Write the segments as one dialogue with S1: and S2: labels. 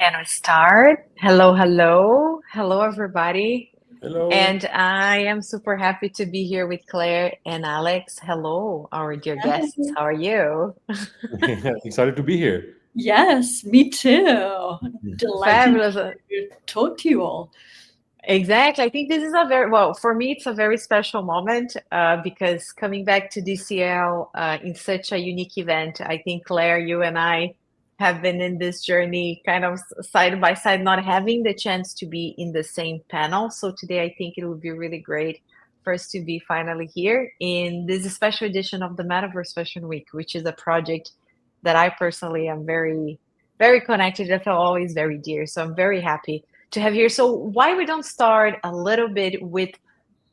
S1: Can we start? Hello, hello. Hello, everybody.
S2: Hello.
S1: And I am super happy to be here with Claire and Alex. Hello, our dear guests.
S3: Hi.
S1: How are you?
S2: Excited to be here.
S3: Yes, me too. Delighted
S1: Fabulous.
S3: to talk to you all.
S1: Exactly. I think this is well, for me, it's a very special moment because coming back to DCL in such a unique event, I think, Claire, you and I have been in this journey kind of side by side, not having the chance to be in the same panel. So today, I think it would be really great for us to be finally here in this special edition of the Metaverse Fashion Week, which is a project that I personally am very, very connected. I feel always very dear. So I'm very happy to have here. So why we don't start a little bit with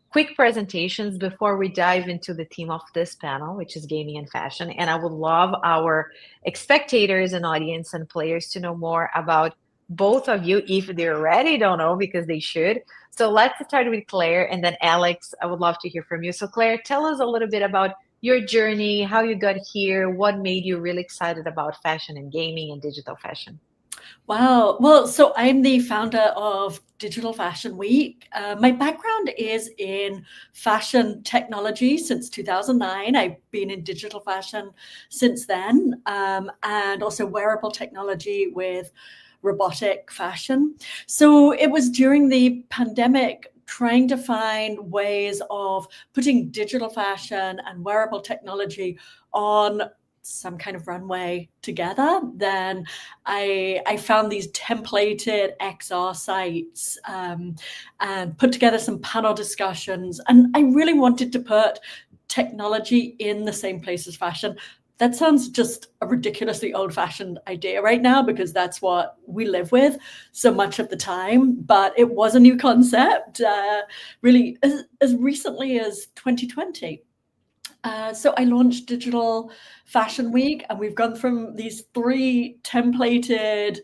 S1: quick presentations before we dive into the theme of this panel, which is gaming and fashion. And I would love our spectators and audience and players to know more about both of you if they already don't know, because they should. So let's start with Claire, and then Alex, I would love to hear from you. So Claire, tell us a little bit about your journey, how you got here, what made you really excited about fashion and gaming and digital fashion.
S3: Wow. Well, so I'm the founder of Digital Fashion Week. My background is in fashion technology since 2009. I've been in digital fashion since then, and also wearable technology with robotic fashion. So it was during the pandemic trying to find ways of putting digital fashion and wearable technology on some kind of runway together. Then I found these templated XR sites and put together some panel discussions. And I really wanted to put technology in the same place as fashion. That sounds just a ridiculously old-fashioned idea right now because that's what we live with so much of the time. But it was a new concept, really as recently as 2020. So I launched Digital Fashion Week, and we've gone from these 3 templated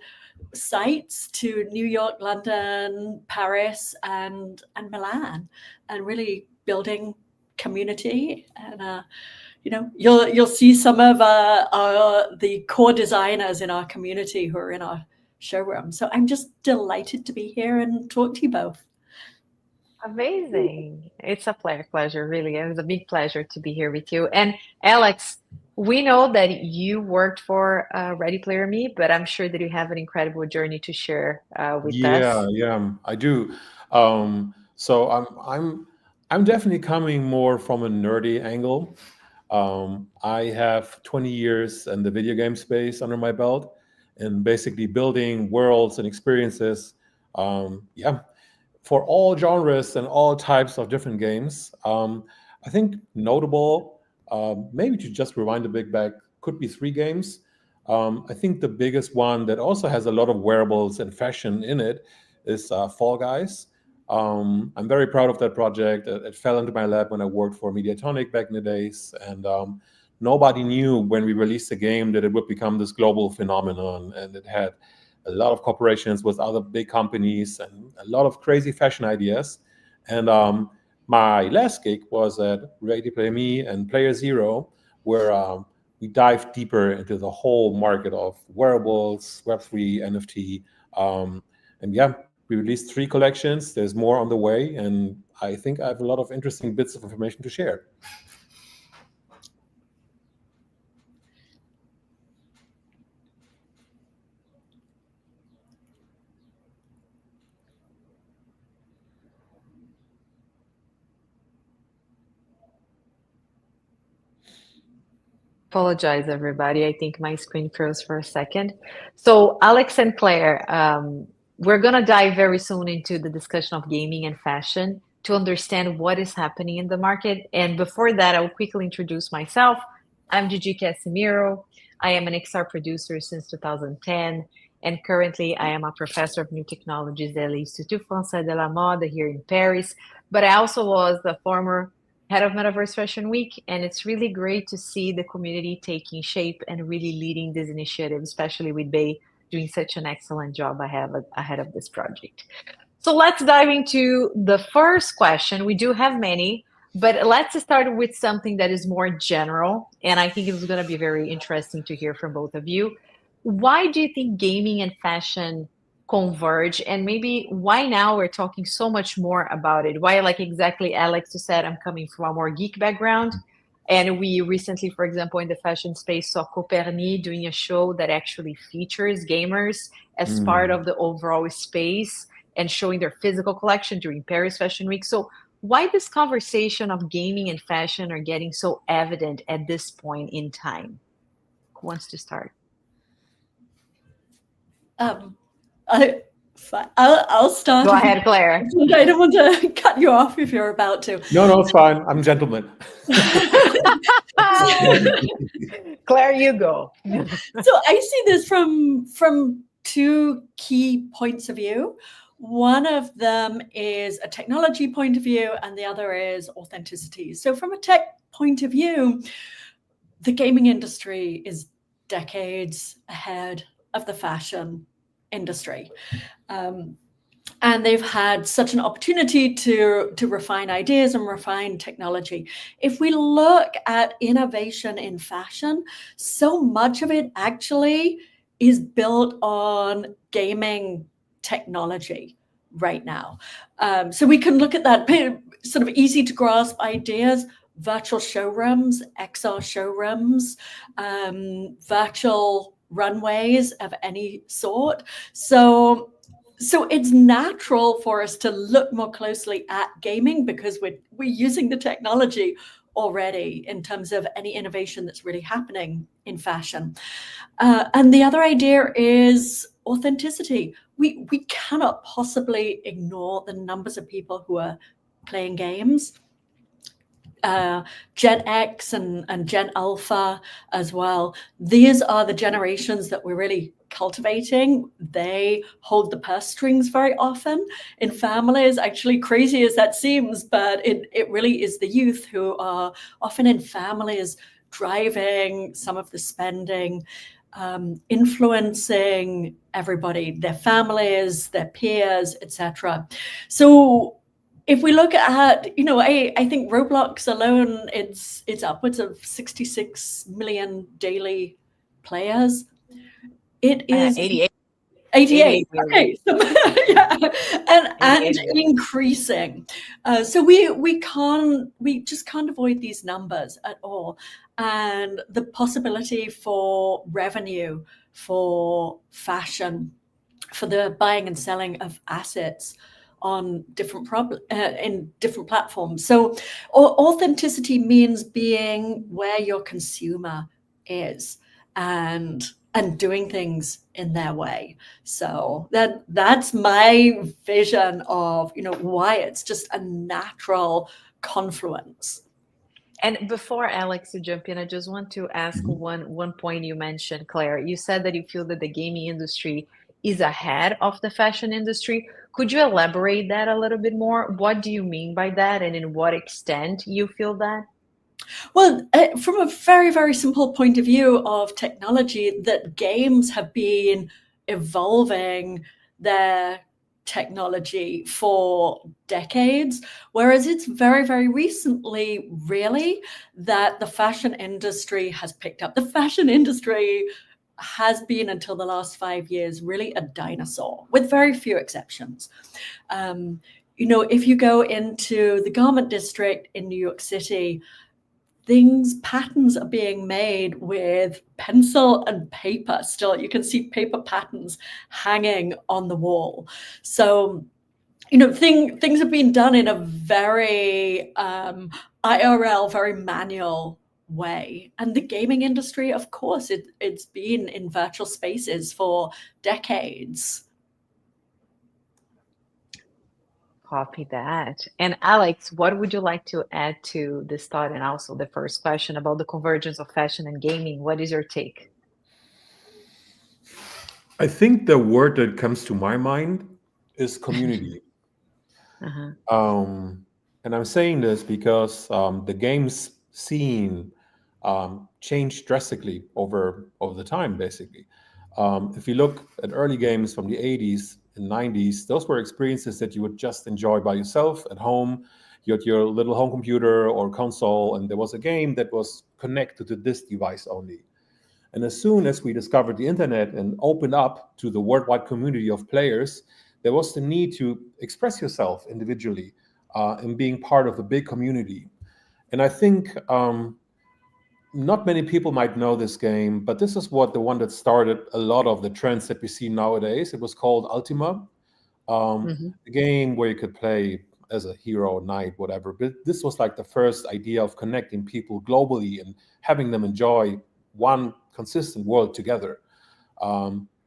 S3: sites to New York, London, Paris, and Milan, and really building community. And you'll see some of the core designers in our community who are in our showroom. So I'm just delighted to be here and talk to you both.
S1: Amazing. It's a pleasure, really. It was a big pleasure to be here with you. And Alex, we know that you worked for Ready Player Me, but I'm sure that you have an incredible journey to share with us.
S2: Yeah, I do. So I'm definitely coming more from a nerdy angle. I have 20 years in the video game space under my belt, and basically building worlds and experiences. Yeah, for all genres and all types of different games. I think notable, maybe to just rewind a bit back, could be 3 games. I think the biggest one that also has a lot of wearables and fashion in it is Fall Guys. I'm very proud of that project. It fell into my lap when I worked for Mediatonic back in the days, and nobody knew when we released the game that it would become this global phenomenon, and it had a lot of cooperations with other big companies and a lot of crazy fashion ideas. And my last gig was at Ready Play Me and Player Zero, where we dive deeper into the whole market of wearables, Web3, NFT. And yeah, we released 3 collections. There's more on the way. And I think I have a lot of interesting bits of information to share.
S1: Apologize, everybody. I think my screen froze for a second. So Alex and Claire, we're going to dive very soon into the discussion of gaming and fashion to understand what is happening in the market. And before that, I'll quickly introduce myself. I'm Gigi Casimiro. I am an XR producer since 2010, and currently I am a professor of new technologies at the Institut Français de la Mode here in Paris. But I also was the former head of Metaverse Fashion Week, and it's really great to see the community taking shape and really leading this initiative, especially with Bay doing such an excellent job ahead of this project. So let's dive into the first question. We do have many, but let's start with something that is more general, and I think it's going to be very interesting to hear from both of you. Why do you think gaming and fashion converge, and maybe why now we're talking so much more about it? Why, like exactly Alex, you said, I'm coming from a more geek background. And we recently, for example, in the fashion space, saw Coperni doing a show that actually features gamers as part of the overall space and showing their physical collection during Paris Fashion Week. So why this conversation of gaming and fashion are getting so evident at this point in time? Who wants to start?
S3: I'll start.
S1: Go ahead, Claire.
S3: I don't want to cut you off if you're about to.
S2: No, it's fine. I'm a gentleman.
S1: Claire, you go.
S3: So I see this from two key points of view. One of them is a technology point of view, and the other is authenticity. So from a tech point of view, the gaming industry is decades ahead of the fashion industry. And they've had such an opportunity to refine ideas and refine technology. If we look at innovation in fashion, so much of it actually is built on gaming technology right now. So we can look at that sort of easy to grasp ideas, virtual showrooms, XR showrooms, virtual runways of any sort. So it's natural for us to look more closely at gaming because we're using the technology already in terms of any innovation that's really happening in fashion. And the other idea is authenticity. We cannot possibly ignore the numbers of people who are playing games. Gen X and Gen Alpha as well. These are the generations that we're really cultivating. They hold the purse strings very often in families, actually crazy as that seems, but it really is the youth who are often in families driving some of the spending, influencing everybody, their families, their peers, etc. So if we look at, I think Roblox alone, it's upwards of 66 million daily players. It is
S1: 88.
S3: 88. Okay. So, yeah. And increasing. So we just can't avoid these numbers at all. And the possibility for revenue, for fashion, for the buying and selling of assets on different in different platforms. So authenticity means being where your consumer is and doing things in their way. So that's my vision of why it's just a natural confluence.
S1: And before Alex, you jump in, I just want to ask one point you mentioned, Claire. You said that you feel that the gaming industry is ahead of the fashion industry. Could you elaborate that a little bit more? What do you mean by that, and in what extent you feel that?
S3: Well, from a very, very simple point of view of technology, that games have been evolving their technology for decades, whereas it's very, very recently, really, that the fashion industry has picked up. The fashion industry has been, until the last 5 years, really a dinosaur, with very few exceptions. If you go into the garment district in New York City, patterns are being made with pencil and paper still. You can see paper patterns hanging on the wall. So, things have been done in a very IRL, very manual way. And the gaming industry, of course, it's been in virtual spaces for decades.
S1: Copy that. And Alex, what would you like to add to this thought, and also the first question about the convergence of fashion and gaming? What is your take?
S2: I think the word that comes to my mind is community. And I'm saying this because the games scene changed drastically over the time, basically. If you look at early games from the 80s and 90s, those were experiences that you would just enjoy by yourself at home. You had your little home computer or console, and there was a game that was connected to this device only. And as soon as we discovered the internet and opened up to the worldwide community of players, there was the need to express yourself individually and being part of a big community. And I think not many people might know this game, but this is the one that started a lot of the trends that we see nowadays. It was called Ultima, a game where you could play as a hero, knight, whatever. But this was like the first idea of connecting people globally and having them enjoy one consistent world together.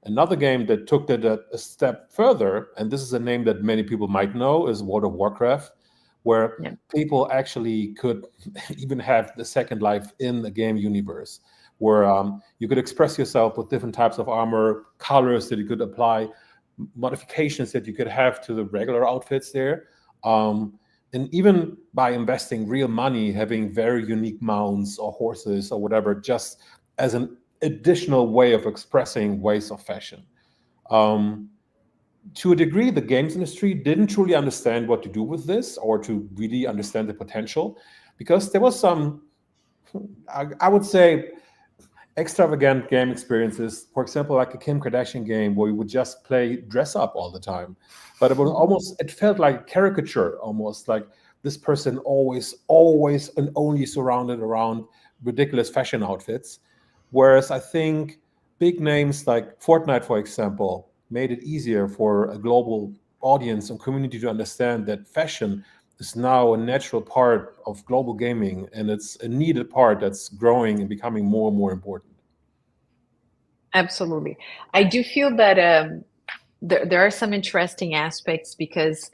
S2: Another game that took that a step further, and this is a name that many people might know, is World of Warcraft, where people actually could even have the second life in the game universe, where you could express yourself with different types of armor, colors that you could apply, modifications that you could have to the regular outfits there. And even by investing real money, having very unique mounts or horses or whatever, just as an additional way of expressing ways of fashion. To a degree, the games industry didn't truly understand what to do with this or to really understand the potential, because there was some, I would say, extravagant game experiences. For example, like a Kim Kardashian game where you would just play dress up all the time. But it felt like a caricature, almost like this person always and only surrounded around ridiculous fashion outfits. Whereas I think big names like Fortnite, for example, made it easier for a global audience and community to understand that fashion is now a natural part of global gaming, and it's a needed part that's growing and becoming more and more important.
S1: Absolutely. I do feel that there are some interesting aspects, because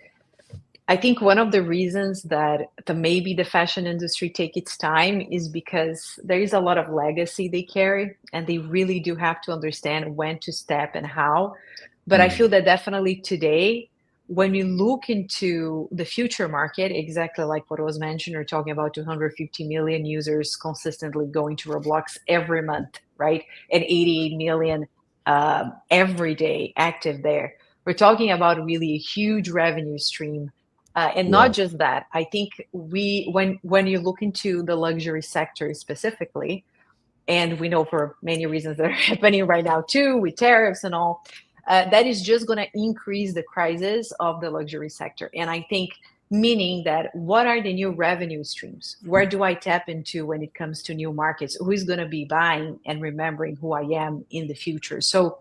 S1: I think one of the reasons that maybe the fashion industry take its time is because there is a lot of legacy they carry, and they really do have to understand when to step and how. But I feel that definitely today, when you look into the future market, exactly like what was mentioned, we're talking about 250 million users consistently going to Roblox every month, right? And 88 million every day active there. We're talking about really a huge revenue stream. And not just that, I think when you look into the luxury sector specifically, and we know for many reasons that are happening right now too, with tariffs and all, that is just going to increase the crisis of the luxury sector. And I think, meaning that what are the new revenue streams? Where do I tap into when it comes to new markets? Who is going to be buying and remembering who I am in the future? So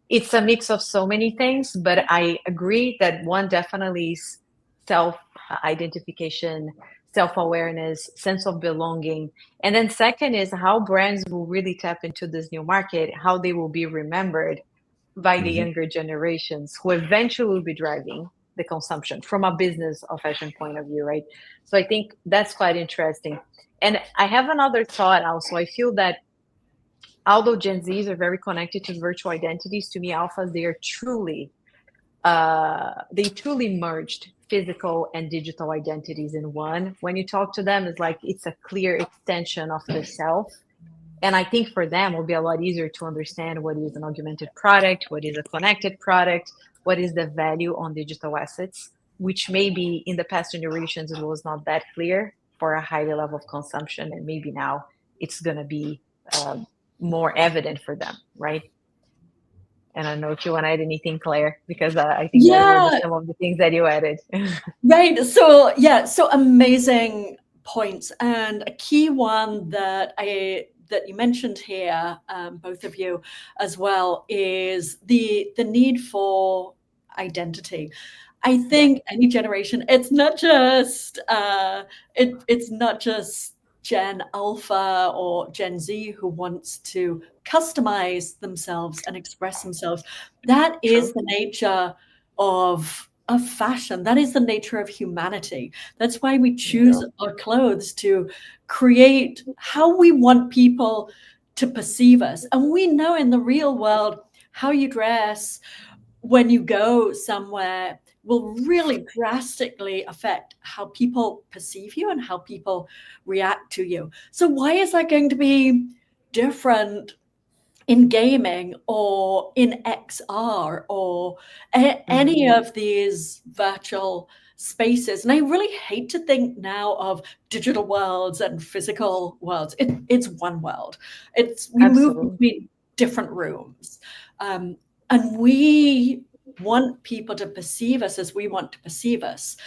S1: it's a mix of so many things, but I agree that one definitely is self-identification, self-awareness, sense of belonging. And then second is how brands will really tap into this new market, how they will be remembered by the younger generations, who eventually will be driving the consumption from a business or fashion point of view, right? So I think that's quite interesting. And I have another thought also. I feel that although Gen Zs are very connected to virtual identities, to me, alphas, they truly merged physical and digital identities in one. When you talk to them, it's like it's a clear extension of the self. And I think for them, it will be a lot easier to understand what is an augmented product, what is a connected product, what is the value on digital assets, which maybe in the past generations, it was not that clear for a higher level of consumption. And maybe now it's going to be more evident for them, right? And I don't know if you want to add anything, Claire, because I think that were some of the things that you added.
S3: Right. So so amazing points. And a key one that you mentioned here, both of you as well, is the need for identity. I think any generation, it's not just it's not just Gen Alpha or Gen Z who wants to customize themselves and express themselves. That is the nature of fashion. That is the nature of humanity. That's why we choose our clothes, to create how we want people to perceive us. And we know in the real world, how you dress when you go somewhere will really drastically affect how people perceive you and how people react to you. So why is that going to be different in gaming or in XR or any of these virtual spaces. And I really hate to think now of digital worlds and physical worlds. It's one world. We move between different rooms. And we want people to perceive us as we want to perceive us.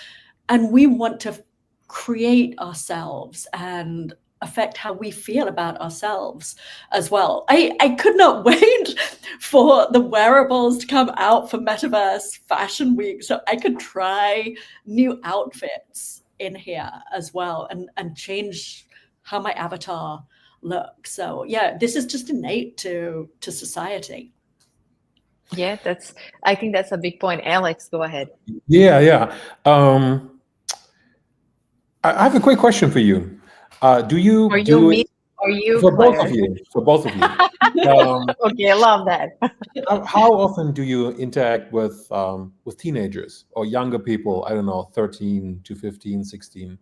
S3: And we want to create ourselves and affect how we feel about ourselves as well. I could not wait for the wearables to come out for Metaverse Fashion Week so I could try new outfits in here as well and change how my avatar looks. So yeah, this is just innate to society.
S1: Yeah, I think that's a big point. Alex, go ahead.
S2: Yeah. I have a quick question for you. Do you do it for both of you? For both of you.
S1: Okay, I love that.
S2: How often do you interact with teenagers or younger people? I don't know, 13 to 15, 16.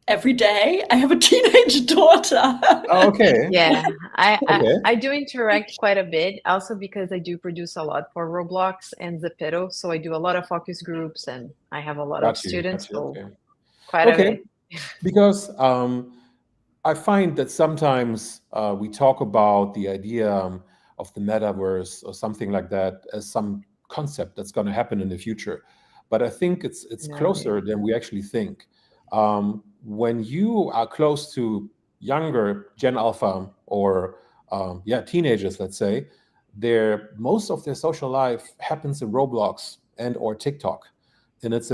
S3: Every day. I have a teenage daughter.
S2: Oh, okay.
S1: Yeah, I do interact quite a bit, also because I do produce a lot for Roblox and Zepeto. So I do a lot of focus groups and I have a lot of students. So quite a bit.
S2: Because I find that sometimes we talk about the idea of the metaverse or something like that as some concept that's going to happen in the future. But I think it's closer than we actually think. When you are close to younger Gen Alpha or teenagers, let's say, most of their social life happens in Roblox and or TikTok, and it's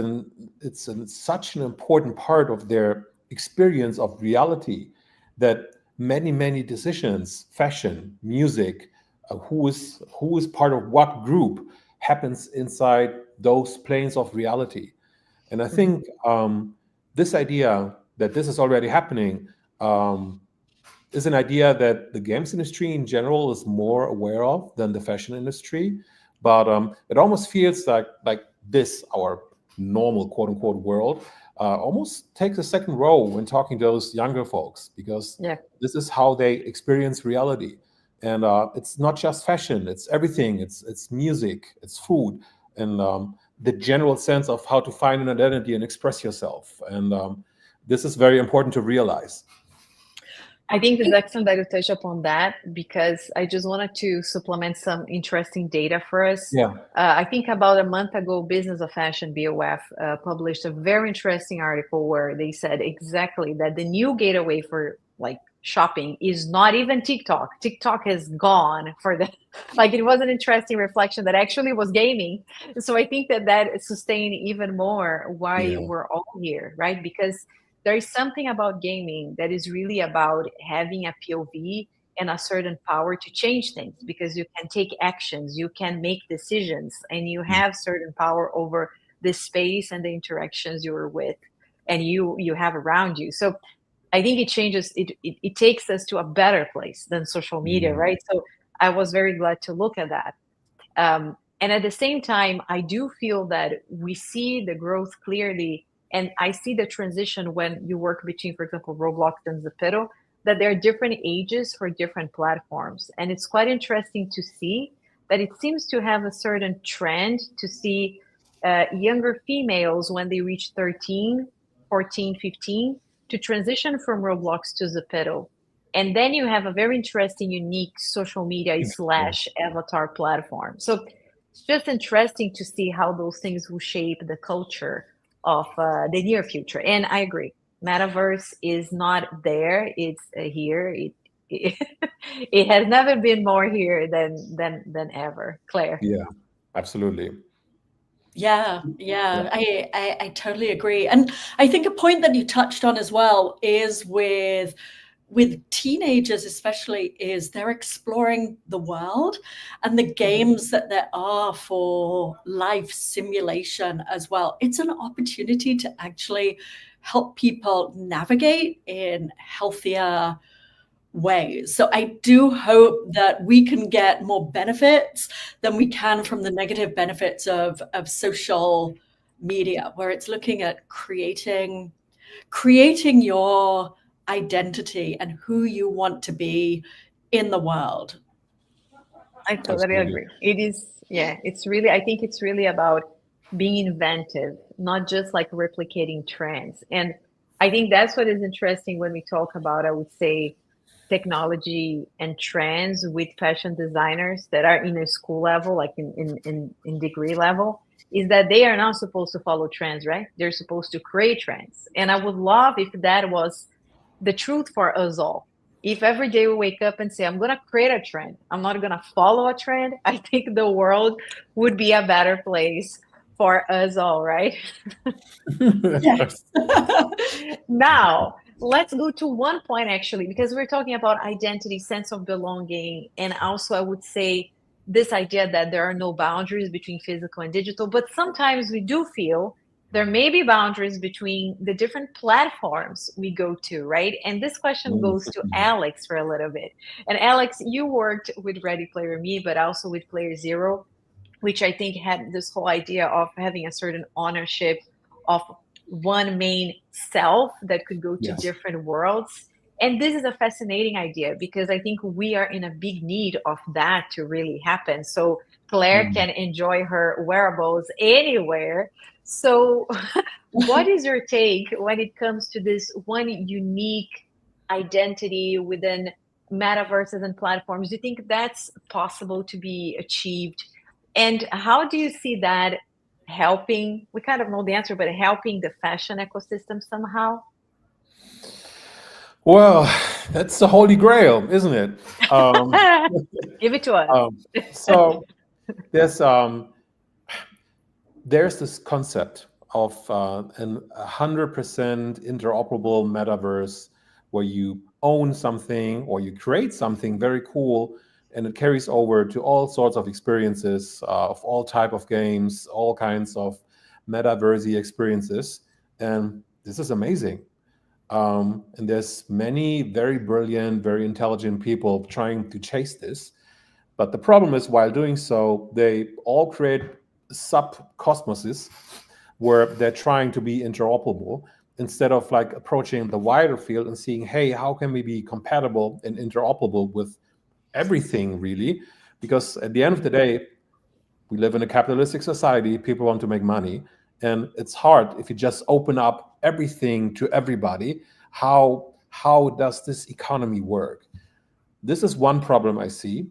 S2: such an important part of their experience of reality that many decisions, fashion, music, who is part of what group happens inside those planes of reality. And I think this idea that this is already happening is an idea that the games industry in general is more aware of than the fashion industry. But it almost feels like this, our normal quote unquote world, almost takes a second role when talking to those younger folks, because this is how they experience reality. And it's not just fashion, it's everything. It's music, it's food, and the general sense of how to find an identity and express yourself. And this is very important to realize.
S1: I think it's excellent that you touch upon that, because I just wanted to supplement some interesting data for us. I think about a month ago, Business of Fashion, BOF, published a very interesting article where they said exactly that the new gateway for shopping is not even TikTok. TikTok has gone for the, it was an interesting reflection that actually was gaming. So I think that sustained even more why we're all here, right? Because there is something about gaming that is really about having a POV and a certain power to change things, because you can take actions, you can make decisions, and you have certain power over the space and the interactions you're with and you have around you. So I think it changes, it takes us to a better place than social media, right? So I was very glad to look at that. And at the same time, I do feel that we see the growth clearly. And I see the transition when you work between, for example, Roblox and Zepeto, that there are different ages for different platforms. And it's quite interesting to see that it seems to have a certain trend to see younger females when they reach 13, 14, 15, to transition from Roblox to Zepeto. And then you have a very interesting, unique social media / avatar platform. So it's just interesting to see how those things will shape the culture of the near future. And I agree, metaverse is not there, it's here. It has never been more here than ever. Claire?
S2: Yeah, absolutely.
S3: Yeah, I totally agree. And I think a point that you touched on as well is with teenagers especially, is they're exploring the world, and the games that there are for life simulation as well. It's an opportunity to actually help people navigate in healthier ways. So I do hope that we can get more benefits than we can from the negative benefits of social media, where it's looking at creating your identity and who you want to be in the world.
S1: I totally agree. It is, yeah, it's really, I think it's really about being inventive, not just like replicating trends. And I think that's what is interesting when we talk about, I would say, technology and trends with fashion designers that are in a school level, like in degree level, is that they are not supposed to follow trends, right? They're supposed to create trends. And I would love if that was the truth for us all. If every day we wake up and say, I'm going to create a trend, I'm not going to follow a trend, I think the world would be a better place for us all, right?
S3: Yes.
S1: Now, let's go to one point actually, because we're talking about identity, sense of belonging, and also I would say this idea that there are no boundaries between physical and digital, but sometimes we do feel there may be boundaries between the different platforms we go to, right? And this question goes to Alex for a little bit. And Alex, you worked with Ready Player Me, but also with Player Zero, which I think had this whole idea of having a certain ownership of one main self that could go to different worlds. And this is a fascinating idea because I think we are in a big need of that to really happen. So Claire can enjoy her wearables anywhere. So what is your take when it comes to this one unique identity within metaverses and platforms? Do you think that's possible to be achieved? And how do you see that helping? We kind of know the answer, but helping the fashion ecosystem somehow?
S2: Well, that's the holy grail, isn't it?
S1: Give it to us.
S2: So there's this concept of an 100% interoperable metaverse where you own something or you create something very cool and it carries over to all sorts of experiences of all type of games, all kinds of metaverse experiences. And this is amazing. And there's many very brilliant, very intelligent people trying to chase this. But the problem is, while doing so, they all create sub-cosmoses where they're trying to be interoperable instead of like approaching the wider field and seeing, hey, how can we be compatible and interoperable with everything, really? Because at the end of the day, we live in a capitalistic society. People want to make money. And it's hard if you just open up everything to everybody. How does this economy work? This is one problem I see.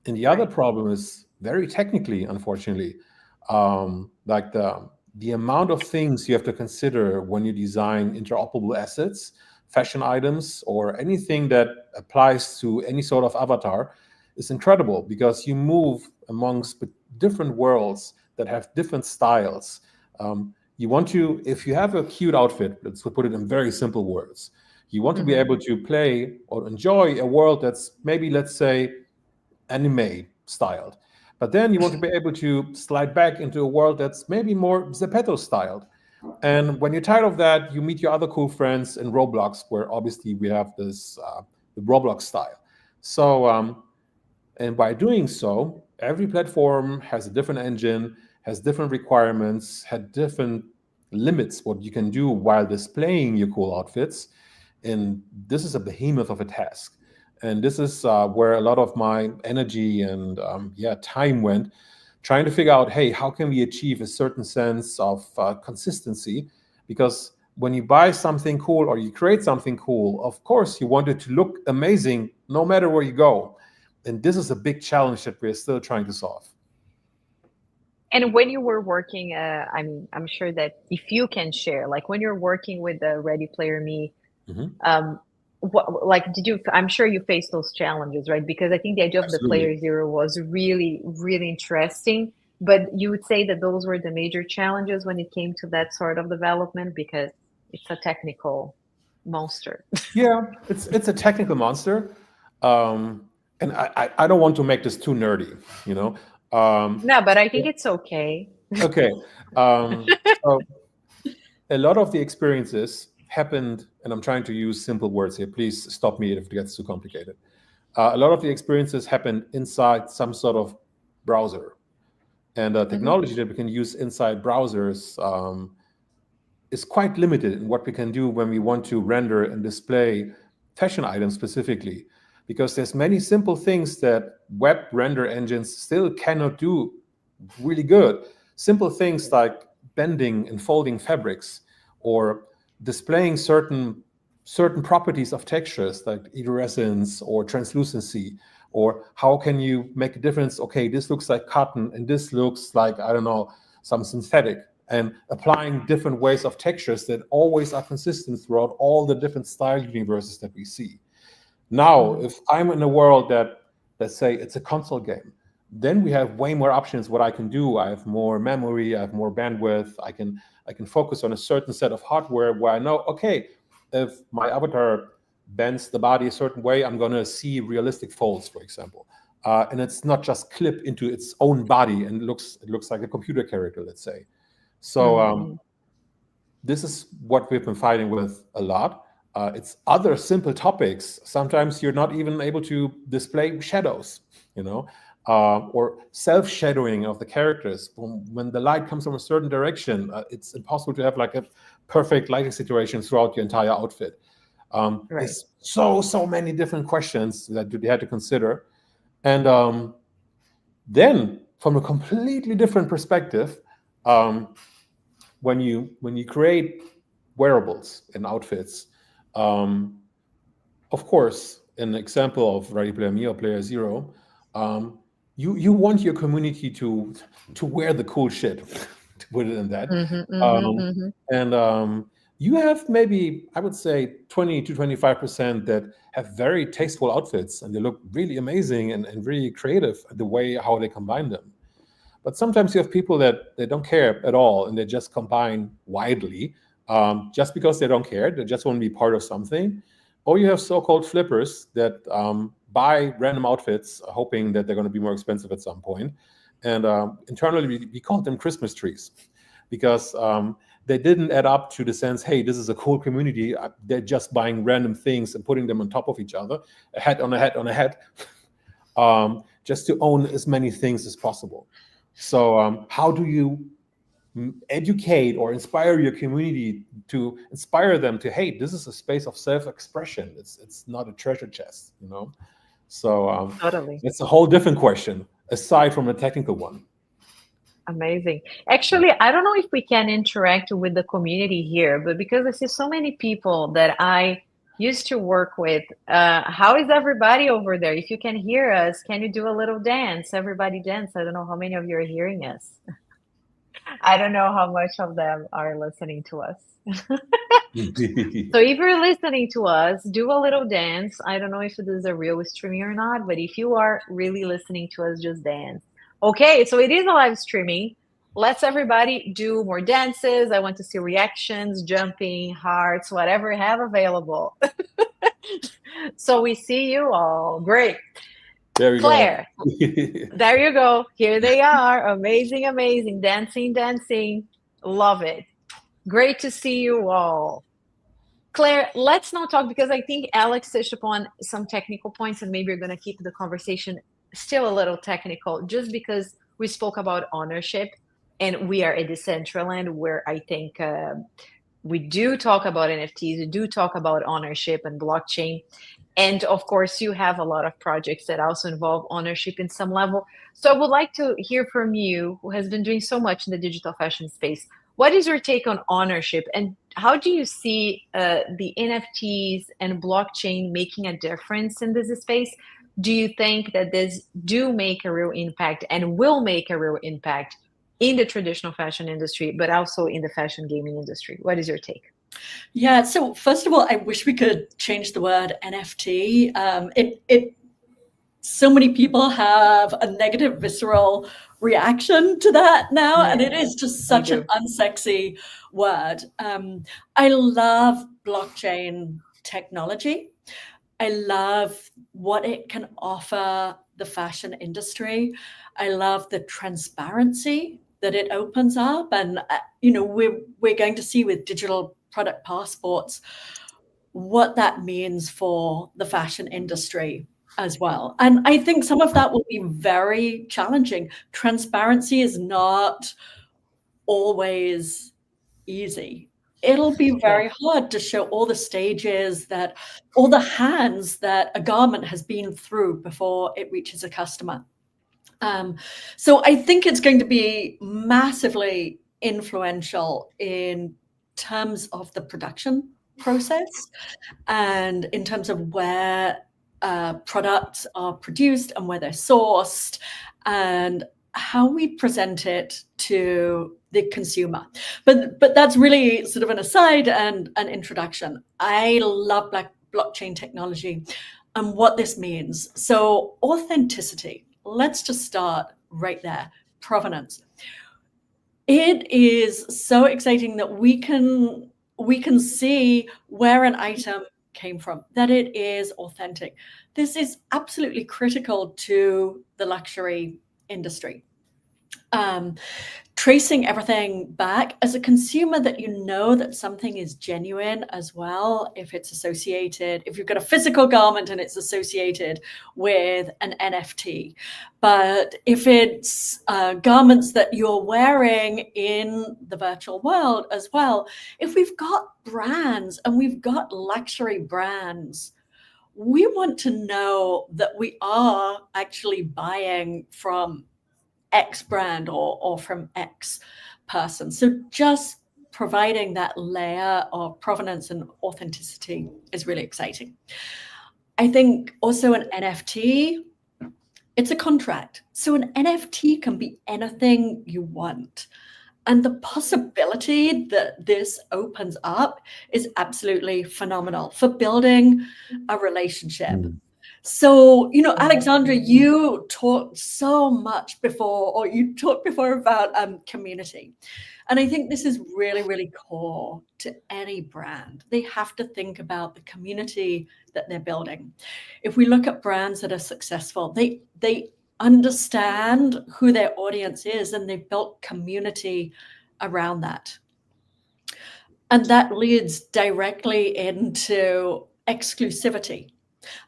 S2: And the other problem is very technically, unfortunately, like the amount of things you have to consider when you design interoperable assets, fashion items, or anything that applies to any sort of avatar is incredible because you move amongst different worlds that have different styles. You want to, if you have a cute outfit, let's put it in very simple words, you want to be able to play or enjoy a world that's maybe, let's say, anime styled. But then you want to be able to slide back into a world that's maybe more Zepeto styled. And when you're tired of that, you meet your other cool friends in Roblox, where obviously we have this the Roblox style. So, and by doing so, every platform has a different engine, has different requirements, had different limits what you can do while displaying your cool outfits. And this is a behemoth of a task. And this is where a lot of my energy and time went, trying to figure out, hey, how can we achieve a certain sense of consistency? Because when you buy something cool or you create something cool, of course, you want it to look amazing no matter where you go. And this is a big challenge that we're still trying to solve.
S1: And when you were working, I mean, I'm sure that if you can share, like when you're working with the Ready Player Me, what, like, did you, I'm sure you faced those challenges, right? Because I think the idea of the Player Zero was really, really interesting. But you would say that those were the major challenges when it came to that sort of development, because it's a technical monster.
S2: Yeah, it's a technical monster. And I don't want to make this too nerdy, you know.
S1: No, but I think it's okay.
S2: Okay. So a lot of the experiences happened, and I'm trying to use simple words here. Please stop me if it gets too complicated. A lot of the experiences happened inside some sort of browser. And the technology that we can use inside browsers is quite limited in what we can do when we want to render and display fashion items specifically. because there's many simple things that web render engines still cannot do really good. Simple things like bending and folding fabrics, or displaying certain properties of textures like iridescence or translucency, or how can you make a difference? Okay, this looks like cotton and this looks like, I don't know, some synthetic, and applying different ways of textures that always are consistent throughout all the different style universes that we see. Now, if I'm in a world that, let's say it's a console game, then we have way more options what I can do. I have more memory, I have more bandwidth, I can focus on a certain set of hardware where I know, okay, if my avatar bends the body a certain way, I'm going to see realistic folds, for example. And it's not just clip into its own body and it looks like a computer character, let's say. So this is what we've been fighting with a lot. It's other simple topics. Sometimes you're not even able to display shadows, or self-shadowing of the characters. When the light comes from a certain direction, it's impossible to have like a perfect lighting situation throughout your entire outfit. There's so many different questions that you had to consider. And then from a completely different perspective, when you create wearables and outfits, of course, an example of Ready Player Me or Player Zero, you want your community to wear the cool shit, to put it in that. And you have maybe, I would say, 20 to 25% that have very tasteful outfits and they look really amazing and really creative the way how they combine them. But sometimes you have people that they don't care at all and they just combine widely just because they don't care. They just want to be part of something. Or you have so-called flippers that buy random outfits hoping that they're going to be more expensive at some point. And internally, we call them Christmas trees because they didn't add up to the sense, hey, this is a cool community. They're just buying random things and putting them on top of each other, a hat on a hat on a hat, just to own as many things as possible. So how do you educate or inspire your community to inspire them to, hey, this is a space of self-expression. It's not a treasure chest, So
S1: totally.
S2: It's a whole different question aside from a technical one.
S1: Amazing. Actually, I don't know if we can interact with the community here, but because I see so many people that I used to work with, how is everybody over there? If you can hear us, can you do a little dance? Everybody dance. I don't know how many of you are hearing us. I don't know how much of them are listening to us. So if you're listening to us, do a little dance. I don't know if this is a real streaming or not, but if you are really listening to us, just dance. Okay, so it is a live streaming. Let's everybody do more dances. I want to see reactions, jumping, hearts, whatever you have available. So we see you all. Great.
S2: There we
S1: Claire,
S2: go.
S1: There you go. Here they are. Amazing, amazing. Dancing, dancing. Love it. Great to see you all. Claire, let's now talk, because I think Alex touched upon some technical points and maybe you're going to keep the conversation still a little technical, just because we spoke about ownership and we are a Decentraland where I think we do talk about NFTs, we do talk about ownership and blockchain. And of course, you have a lot of projects that also involve ownership in some level. So I would like to hear from you, who has been doing so much in the digital fashion space. What is your take on ownership, and how do you see the NFTs and blockchain making a difference in this space? Do you think that this do make a real impact and will make a real impact in the traditional fashion industry, but also in the fashion gaming industry? What is your take?
S3: Yeah, so first of all, I wish we could change the word NFT. So many people have a negative, visceral reaction to that now, and it is just such an unsexy word. I love blockchain technology. I love what it can offer the fashion industry. I love the transparency that it opens up, and we're going to see with digital product passports what that means for the fashion industry as well. And I think some of that will be very challenging. Transparency is not always easy. it'll be very hard to show all the stages that, all the hands that a garment has been through before it reaches a customer. So I think it's going to be massively influential in terms of the production process and in terms of where products are produced and where they're sourced and how we present it to the consumer. But that's really sort of an aside and an introduction. I love blockchain technology and what this means. So authenticity, let's just start right there. Provenance. It is so exciting that we can see where an item came from, that it is authentic. This is absolutely critical to the luxury industry. Tracing everything back as a consumer, that you know that something is genuine as well, if it's associated, if you've got a physical garment and it's associated with an NFT. But if it's garments that you're wearing in the virtual world as well, if we've got brands and we've got luxury brands, we want to know that we are actually buying from X brand or from X person. So just providing that layer of provenance and authenticity is really exciting. I think also an NFT, it's a contract. So an NFT can be anything you want. And the possibility that this opens up is absolutely phenomenal for building a relationship. So, Alexandra, you talked so much before, or you talked before about community. And I think this is really, really core to any brand. They have to think about the community that they're building. If we look at brands that are successful, they understand who their audience is and they've built community around that. And that leads directly into exclusivity.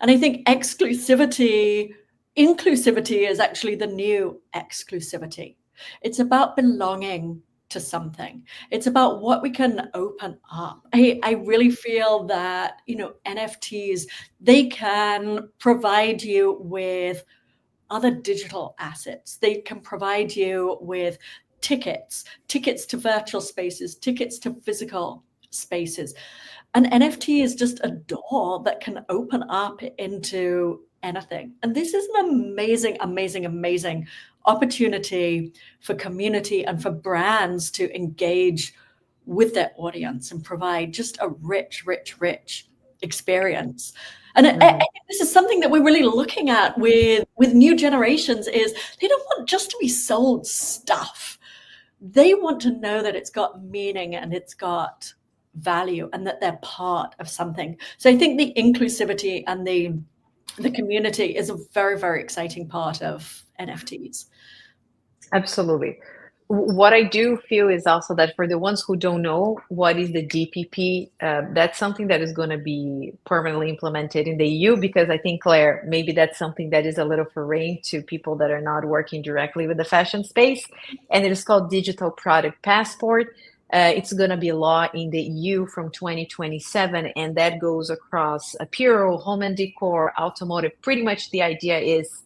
S3: And I think inclusivity is actually the new exclusivity. It's about belonging to something. It's about what we can open up. I really feel that, NFTs, they can provide you with other digital assets. They can provide you with tickets to virtual spaces, tickets to physical spaces. An NFT is just a door that can open up into anything. And this is an amazing, amazing, amazing opportunity for community and for brands to engage with their audience and provide just a rich, rich, rich experience. And this is something that we're really looking at with new generations, is they don't want just to be sold stuff. They want to know that it's got meaning and it's got value and that they're part of something. So I think the inclusivity and the community is a very, very exciting part of NFTs.
S1: Absolutely. What I do feel is also that for the ones who don't know what is the DPP, that's something that is going to be permanently implemented in the EU, because I think, Claire, maybe that's something that is a little foreign to people that are not working directly with the fashion space. And it is called Digital Product Passport. It's going to be law in the EU from 2027, and that goes across apparel, home and decor, automotive. Pretty much the idea is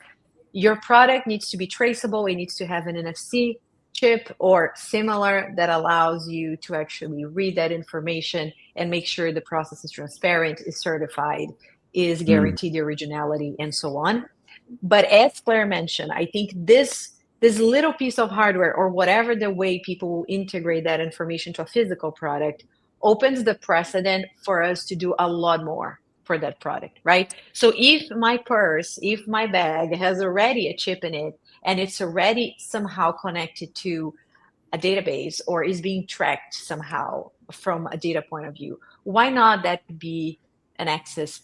S1: your product needs to be traceable. It needs to have an NFC chip or similar that allows you to actually read that information and make sure the process is transparent, is certified, is guaranteed the originality, and so on. But as Claire mentioned, I think this little piece of hardware, or whatever the way people will integrate that information to a physical product, opens the precedent for us to do a lot more for that product, right? So if my purse, if my bag has already a chip in it, and it's already somehow connected to a database or is being tracked somehow from a data point of view, why not that be an access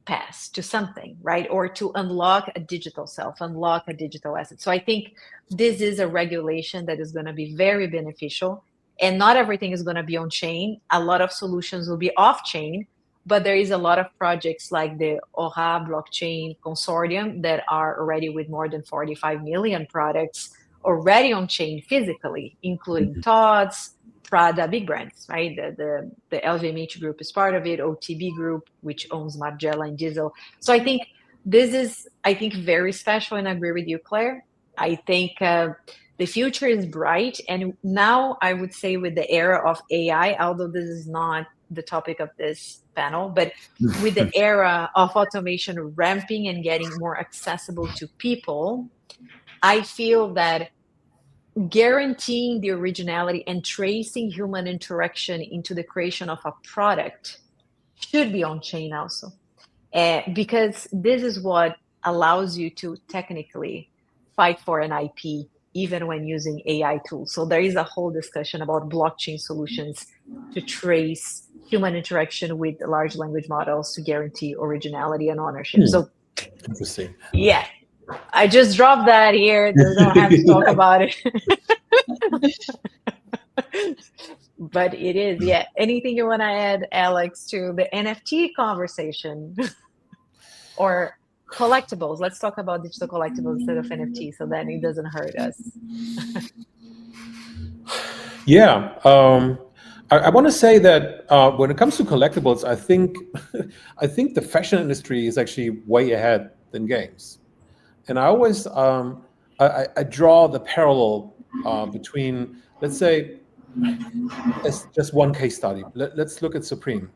S1: pass to something, right? Or to unlock a digital self, unlock a digital asset. So I think this is a regulation that is going to be very beneficial, and not everything is going to be on chain. A lot of solutions will be off chain, but there is a lot of projects like the Aura blockchain consortium that are already with more than 45 million products already on chain physically, including TODs, Prada, big brands, right? The LVMH group is part of it, OTB group, which owns Margiela and Diesel. So I think this is, very special, and I agree with you, Claire. I think the future is bright, and now I would say with the era of AI, although this is not the topic of this panel, but with the era of automation ramping and getting more accessible to people, I feel that guaranteeing the originality and tracing human interaction into the creation of a product should be on chain also. Because this is what allows you to technically fight for an IP, even when using AI tools. So there is a whole discussion about blockchain solutions to trace human interaction with large language models to guarantee originality and ownership. So
S2: interesting.
S1: Yeah, I just dropped that here. They don't have to talk about it. But it is, yeah. Anything you want to add, Alex, to the NFT conversation? Or collectibles? Let's talk about digital collectibles instead of NFT, so then it doesn't hurt us.
S2: Yeah. I want to say that when it comes to collectibles, I think the fashion industry is actually way ahead than games. And I always I draw the parallel between, let's say, as just one case study. Let's look at Supreme.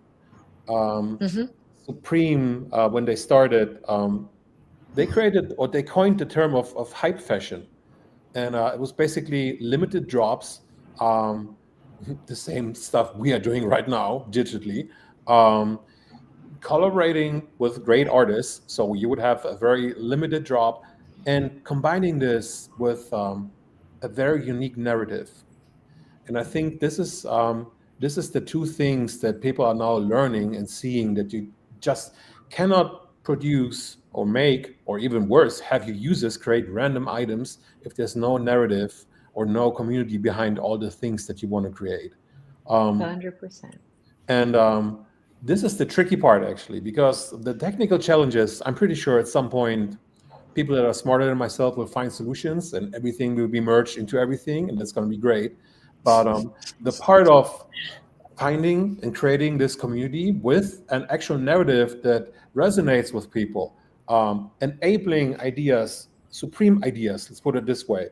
S2: Supreme, when they started, they created, or they coined the term of hype fashion. And it was basically limited drops, the same stuff we are doing right now digitally, collaborating with great artists. So you would have a very limited drop, and combining this with a very unique narrative. And I think this is the two things that people are now learning and seeing, that you just cannot produce or make, or even worse, have your users create random items if there's no narrative or no community behind all the things that you want to create.
S1: 100%.
S2: And this is the tricky part, actually, because the technical challenges, I'm pretty sure at some point, people that are smarter than myself will find solutions, and everything will be merged into everything, and that's going to be great. But the part of finding and creating this community with an actual narrative that resonates with people, enabling ideas, supreme ideas, let's put it this way.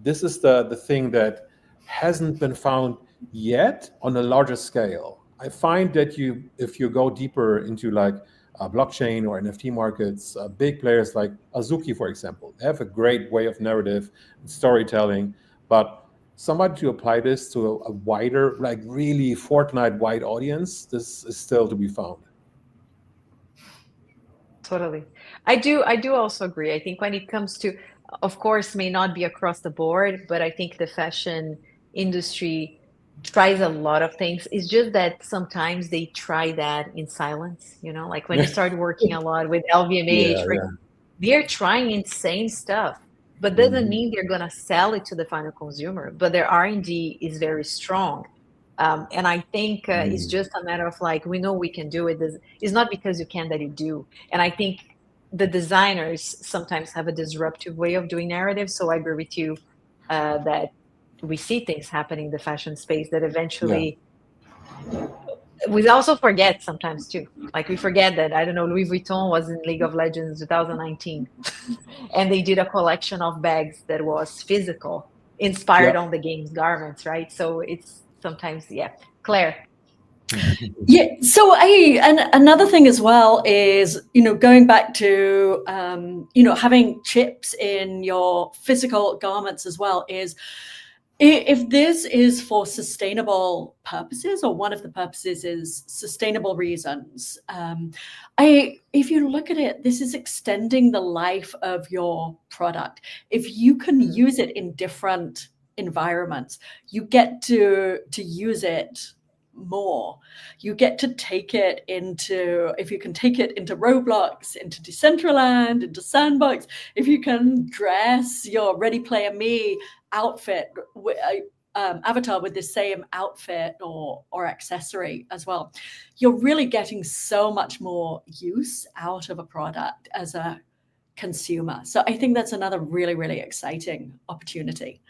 S2: This is the thing that hasn't been found yet on a larger scale. I find that if you go deeper into like blockchain or NFT markets, big players like Azuki, for example, they have a great way of narrative and storytelling, but somebody to apply this to a wider, like really Fortnite-wide audience, this is still to be found.
S1: Totally. I do also agree. I think when it comes to, of course, may not be across the board, but I think the fashion industry tries a lot of things. It's just that sometimes they try that in silence, like when you start working a lot with LVMH, they're trying insane stuff, but doesn't mean they're going to sell it to the final consumer, but their R&D is very strong. And I think it's just a matter of like, we know we can do it. It's not because you can that you do. And I think the designers sometimes have a disruptive way of doing narrative. So I agree with you that we see things happening in the fashion space that eventually we also forget sometimes too. Like we forget that, I don't know, Louis Vuitton was in League of Legends 2019 and they did a collection of bags that was physical, inspired on the game's garments, right? So it's sometimes, Claire.
S3: Yeah. So another thing as well is, going back to, having chips in your physical garments as well, is if this is for sustainable purposes, or one of the purposes is sustainable reasons, if you look at it, this is extending the life of your product. If you can use it in different environments, you get to use it more. You get to take it into, if you can take it into Roblox, into Decentraland, into Sandbox, if you can dress your Ready Player Me outfit, avatar with the same outfit or accessory as well, you're really getting so much more use out of a product as a consumer. So I think that's another really, really exciting opportunity.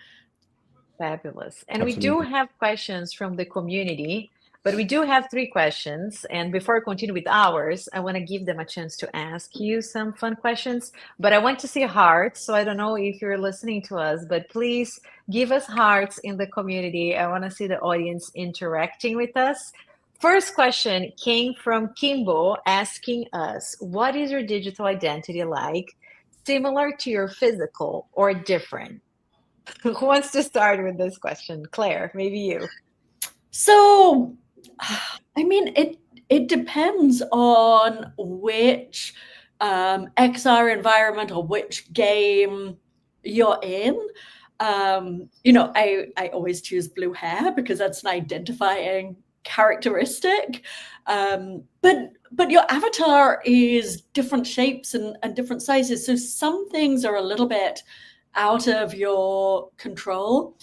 S1: Fabulous. And we do
S2: Absolutely.
S1: have questions from the community, but we do have 3 questions. And before I continue with ours, I want to give them a chance to ask you some fun questions. But I want to see hearts. So I don't know if you're listening to us, but please give us hearts in the community. I want to see the audience interacting with us. First question came from Kimbo asking us, what is your digital identity like? Similar to your physical or different? Who wants to start with this question? Claire, maybe you.
S3: So, I mean, it depends on which XR environment or which game you're in. I always choose blue hair because that's an identifying characteristic. But your avatar is different shapes and different sizes. So some things are a little bit out of your control.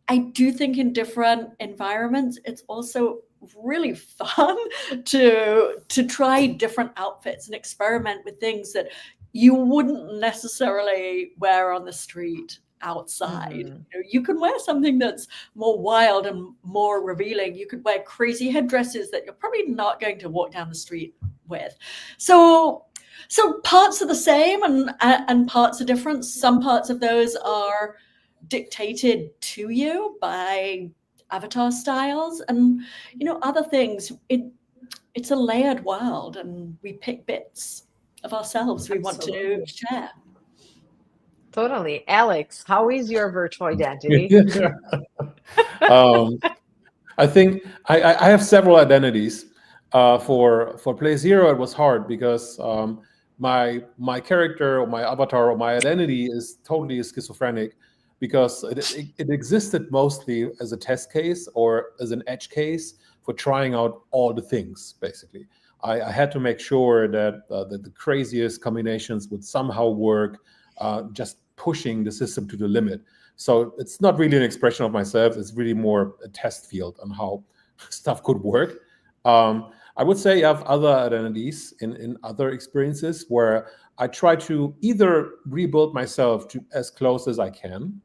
S3: I do think in different environments, it's also really fun to try different outfits and experiment with things that you wouldn't necessarily wear on the street outside. You can wear something that's more wild and more revealing. You could wear crazy headdresses that you're probably not going to walk down the street with. So parts are the same and parts are different. Some parts of those are dictated to you by avatar styles, and other things. It's a layered world, and we pick bits of ourselves we want to share.
S1: Totally. Alex, how is your virtual identity?
S2: I think I have several identities. For Play Zero, it was hard because my character or my avatar or my identity is totally schizophrenic, because it existed mostly as a test case or as an edge case for trying out all the things, basically. I had to make sure that the craziest combinations would somehow work, just pushing the system to the limit. So it's not really an expression of myself. It's really more a test field on how stuff could work. I would say I have other identities in other experiences where I try to either rebuild myself to as close as I can,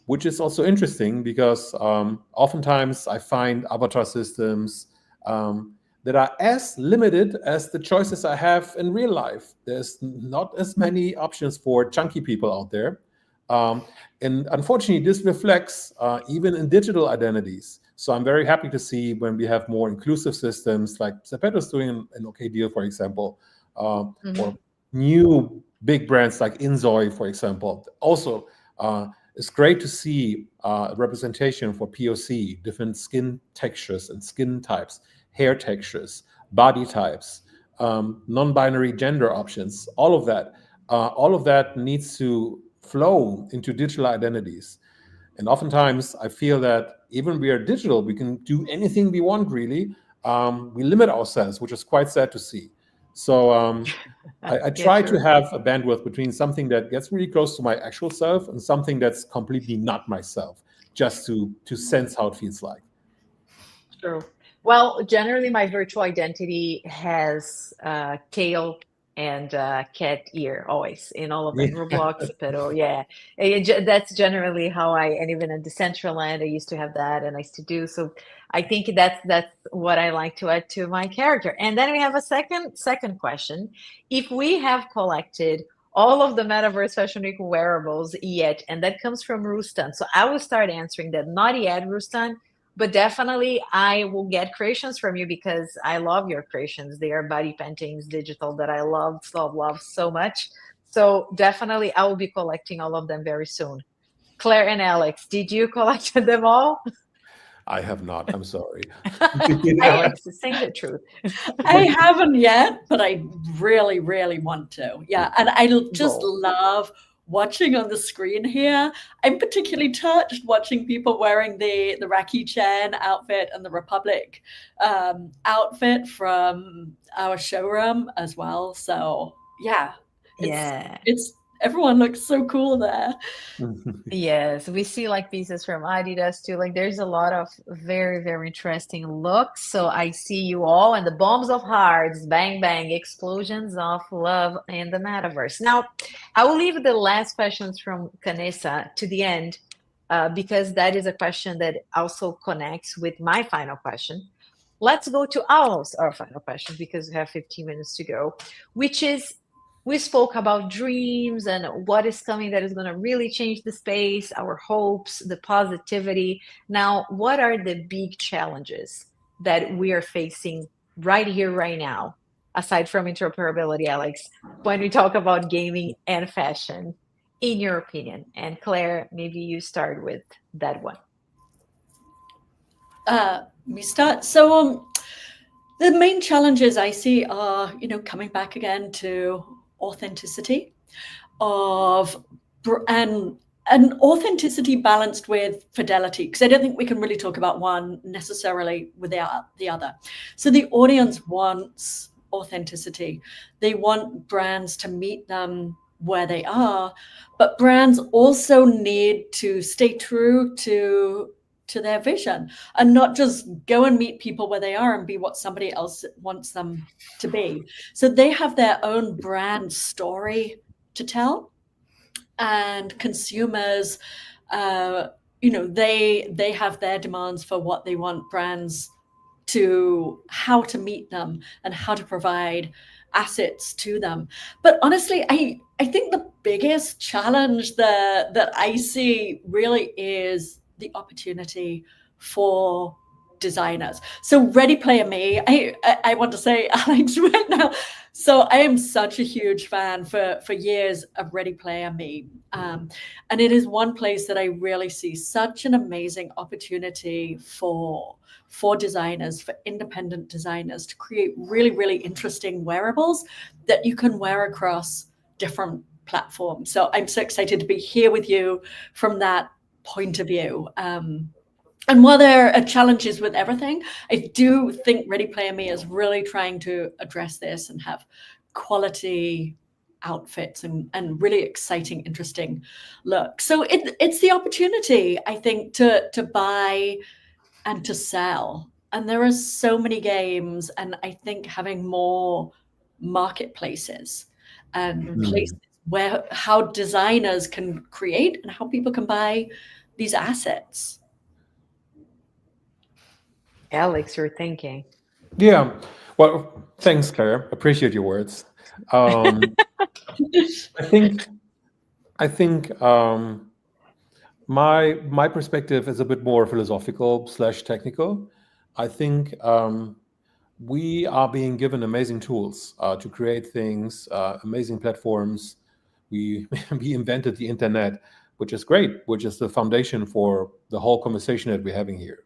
S2: which is also interesting because oftentimes I find avatar systems that are as limited as the choices I have in real life. There's not as many options for chunky people out there. And unfortunately, this reflects even in digital identities. So I'm very happy to see when we have more inclusive systems, like Zeppeto's doing an okay deal, for example, or new big brands like Inzoi, for example. Also, it's great to see representation for POC, different skin textures and skin types, hair textures, body types, non-binary gender options, all of that needs to flow into digital identities. And oftentimes I feel that even we are digital, we can do anything we want, really. We limit ourselves, which is quite sad to see. So I try to have a bandwidth between something that gets really close to my actual self and something that's completely not myself, just to sense how it feels like.
S1: True. Well, generally my virtual identity has tail and cat ear always in all of them. Roblox, but that's generally how and even in Decentraland, I used to have that and I used to do. So I think that's what I like to add to my character. And then we have a second question. If we have collected all of the Metaverse Fashion Week wearables yet, and that comes from Rustan. So I will start answering that. Not yet, Rustan. But definitely, I will get creations from you because I love your creations. They are body paintings, digital, that I love so much. So definitely, I will be collecting all of them very soon. Claire and Alex, did you collect them all?
S2: I have not. I'm sorry.
S1: Alex, saying the truth.
S3: I haven't yet, but I really, really want to. Yeah, and I just love watching on the screen here. I'm particularly touched watching people wearing the Raki Chen outfit and the Republic outfit from our showroom as well. So yeah, it's everyone looks so cool there.
S1: Yes, we see like pieces from Adidas too. Like there's a lot of very, very interesting looks. So I see you all, and the bombs of hearts, bang, bang, explosions of love in the metaverse. Now, I will leave the last questions from Canessa to the end. because that is a question that also connects with my final question. Let's go to almost our final question because we have 15 minutes to go, which is, we spoke about dreams and what is coming that is going to really change the space, our hopes, the positivity. Now, what are the big challenges that we are facing right here, right now, aside from interoperability, Alex, when we talk about gaming and fashion, in your opinion? And Claire, maybe you start with that one.
S3: Me start. So the main challenges I see are, coming back again to authenticity and authenticity balanced with fidelity, because I don't think we can really talk about one necessarily without the other. So the audience wants authenticity. They want brands to meet them where they are, but brands also need to stay true to their vision and not just go and meet people where they are and be what somebody else wants them to be. So they have their own brand story to tell, and consumers, they have their demands for what they want brands to, how to meet them and how to provide assets to them. But honestly, I think the biggest challenge that I see really is the opportunity for designers. So Ready Player Me, I want to say, Alex, right now. So I am such a huge fan for years of Ready Player Me. And it is one place that I really see such an amazing opportunity for designers, for independent designers, to create really, really interesting wearables that you can wear across different platforms. So I'm so excited to be here with you from that point of view. And while there are challenges with everything, I do think Ready Player Me is really trying to address this and have quality outfits and really exciting, interesting looks. So it's the opportunity, I think, to buy and to sell. And there are so many games, and I think having more marketplaces and places where how designers can create and how people can buy these assets.
S1: Alex, you're thinking.
S2: Yeah. Well, thanks, Claire. Appreciate your words. I think my perspective is a bit more philosophical / technical. I think we are being given amazing tools to create things, amazing platforms. We invented the internet, which is great, which is the foundation for the whole conversation that we're having here.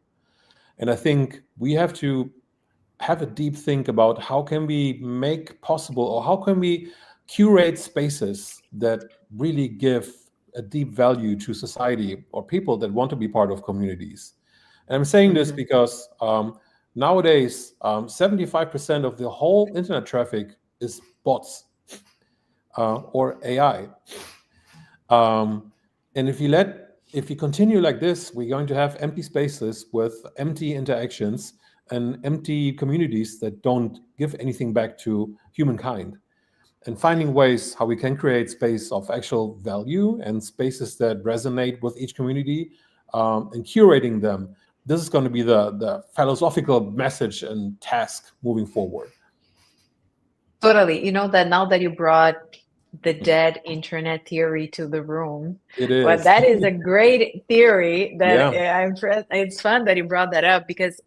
S2: And I think we have to have a deep think about how can we make possible, or how can we curate spaces that really give a deep value to society or people that want to be part of communities. And I'm saying this because nowadays, 75% of the whole internet traffic is bots or AI. And if you continue like this, we're going to have empty spaces with empty interactions and empty communities that don't give anything back to humankind. And finding ways how we can create space of actual value and spaces that resonate with each community, and curating them. This is going to be the philosophical message and task moving forward.
S1: Totally. You know that now that you brought the dead internet theory to the room,
S2: it is.
S1: But that is a great theory that it's fun that you brought that up, because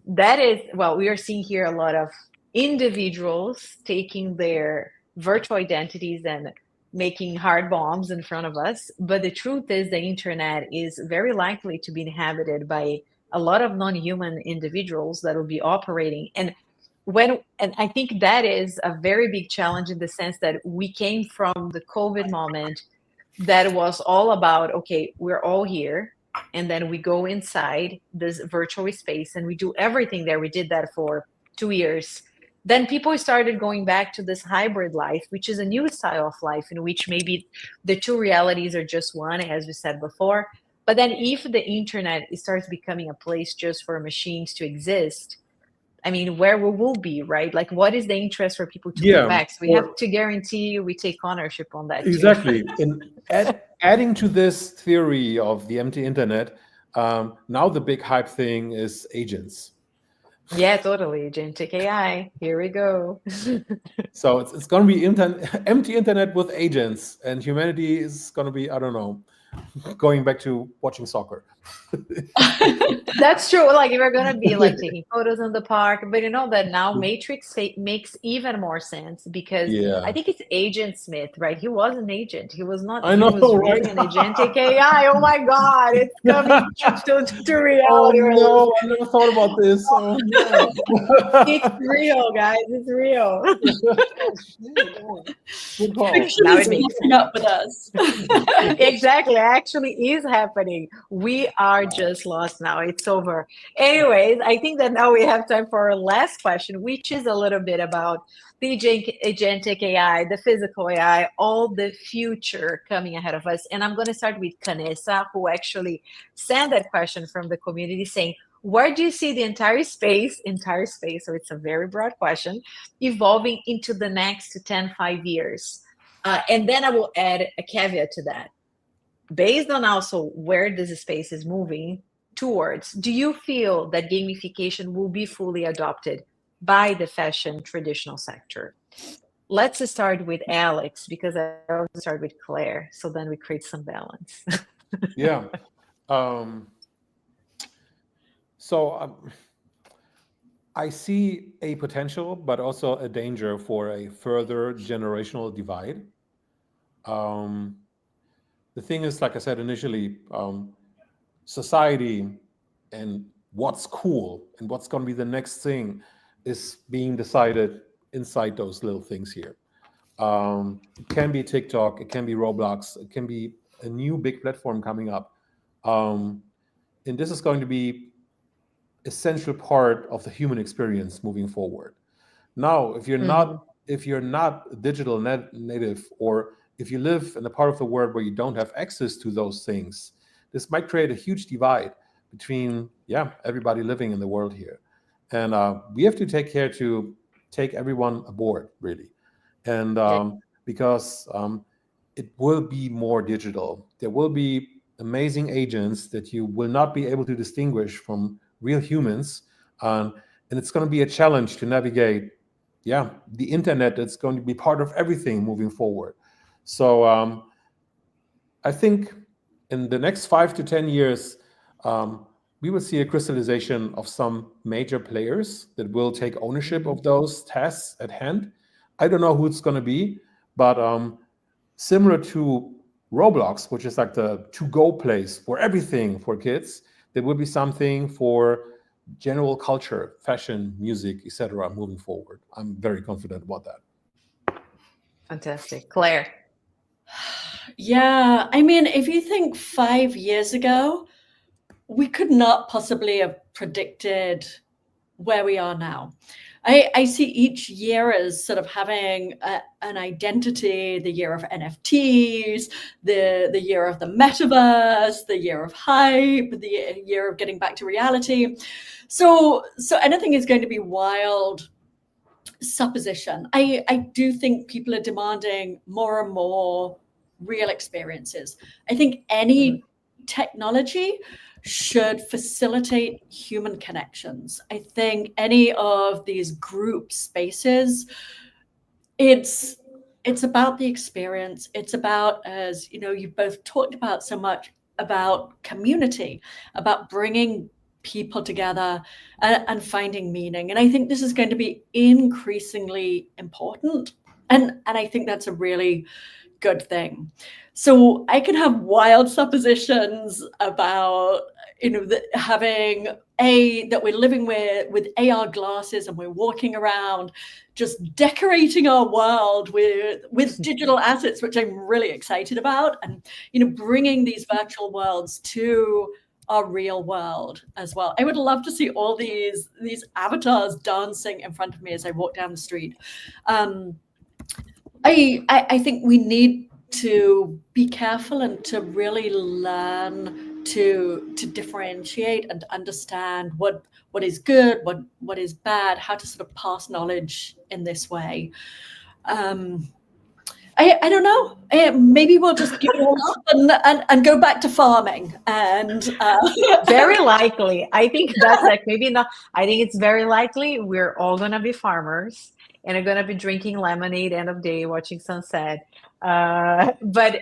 S1: that is, well, we are seeing here a lot of individuals taking their virtual identities and making hard bombs in front of us. But the truth is the internet is very likely to be inhabited by a lot of non-human individuals that will be operating. And I think that is a very big challenge, in the sense that we came from the COVID moment that was all about, okay, we're all here, and then we go inside this virtual space and we do everything there. We did that for 2 years. Then people started going back to this hybrid life, which is a new style of life, in which maybe the two realities are just one, as we said before. But then if the internet starts becoming a place just for machines to exist, I mean, where we will be, right? Like, what is the interest for people to come back? So we have to guarantee we take ownership on that.
S2: Exactly. And adding to this theory of the empty internet, now the big hype thing is agents.
S1: Yeah, totally. Agentic AI. Here we go.
S2: So it's going to be empty internet with agents, and humanity is going to be, I don't know, going back to watching soccer.
S1: That's true. Like, we're gonna be like taking photos in the park, but you know that now Matrix makes even more sense because
S2: Yeah.
S1: I think it's Agent Smith, right? He was an agent. He was not.
S2: I know,
S1: He was
S2: right?
S1: really an agentic AI. Oh my God, it's coming to
S2: Oh
S1: reality.
S2: no, I never thought about this. Oh no.
S1: It's real, guys. It's real.
S2: Good call.
S3: Fiction
S1: Now
S3: is
S1: it makes
S3: catching up with us.
S1: Exactly. Actually is happening. We are just lost now. It's over. Anyways, I think that now we have time for our last question, which is a little bit about the agentic AI, the physical AI, all the future coming ahead of us. And I'm going to start with Canessa, who actually sent that question from the community saying, where do you see the entire space, so it's a very broad question, evolving into the next 5 years? And then I will add a caveat to that. Based on also where this space is moving towards, do you feel that gamification will be fully adopted by the fashion traditional sector? Let's start with Alex, because I also start with Claire, so then we create some balance.
S2: Yeah. So I see a potential, but also a danger for a further generational divide. The thing is, like I said initially, society and what's cool and what's going to be the next thing is being decided inside those little things here. It can be TikTok, it can be Roblox, it can be a new big platform coming up. And this is going to be essential part of the human experience moving forward. Now, if you're not a digital native, or if you live in a part of the world where you don't have access to those things, this might create a huge divide between everybody living in the world here. And we have to take care to take everyone aboard, really. And because it will be more digital. There will be amazing agents that you will not be able to distinguish from real humans. And it's going to be a challenge to navigate, the internet that's going to be part of everything moving forward. So I think in the next 5 to 10 years, we will see a crystallization of some major players that will take ownership of those tasks at hand. I don't know who it's going to be, but similar to Roblox, which is like the to-go place for everything for kids, there will be something for general culture, fashion, music, etc. moving forward. I'm very confident about that.
S1: Fantastic. Claire.
S3: Yeah, I mean, if you think 5 years ago, we could not possibly have predicted where we are now. I see each year as sort of having an identity, the year of NFTs, the year of the metaverse, the year of hype, the year of getting back to reality. So anything is going to be wild supposition. I do think people are demanding more and more real experiences. I think any technology should facilitate human connections. I think any of these group spaces, it's about the experience. It's about, as you know, you've both talked about so much, about community, about bringing people together and finding meaning. And I think this is going to be increasingly important. And I think that's a really good thing. So I can have wild suppositions about, having that we're living with AR glasses and we're walking around just decorating our world with digital assets, which I'm really excited about, and bringing these virtual worlds to our real world as well. I would love to see all these avatars dancing in front of me as I walk down the street. I think we need to be careful and to really learn to differentiate and understand what is good, what is bad, how to sort of pass knowledge in this way. I don't know. Maybe we'll just give it all up and go back to farming. And
S1: very likely, I think that's like maybe not. I think it's very likely we're all gonna be farmers and are gonna be drinking lemonade end of day, watching sunset. But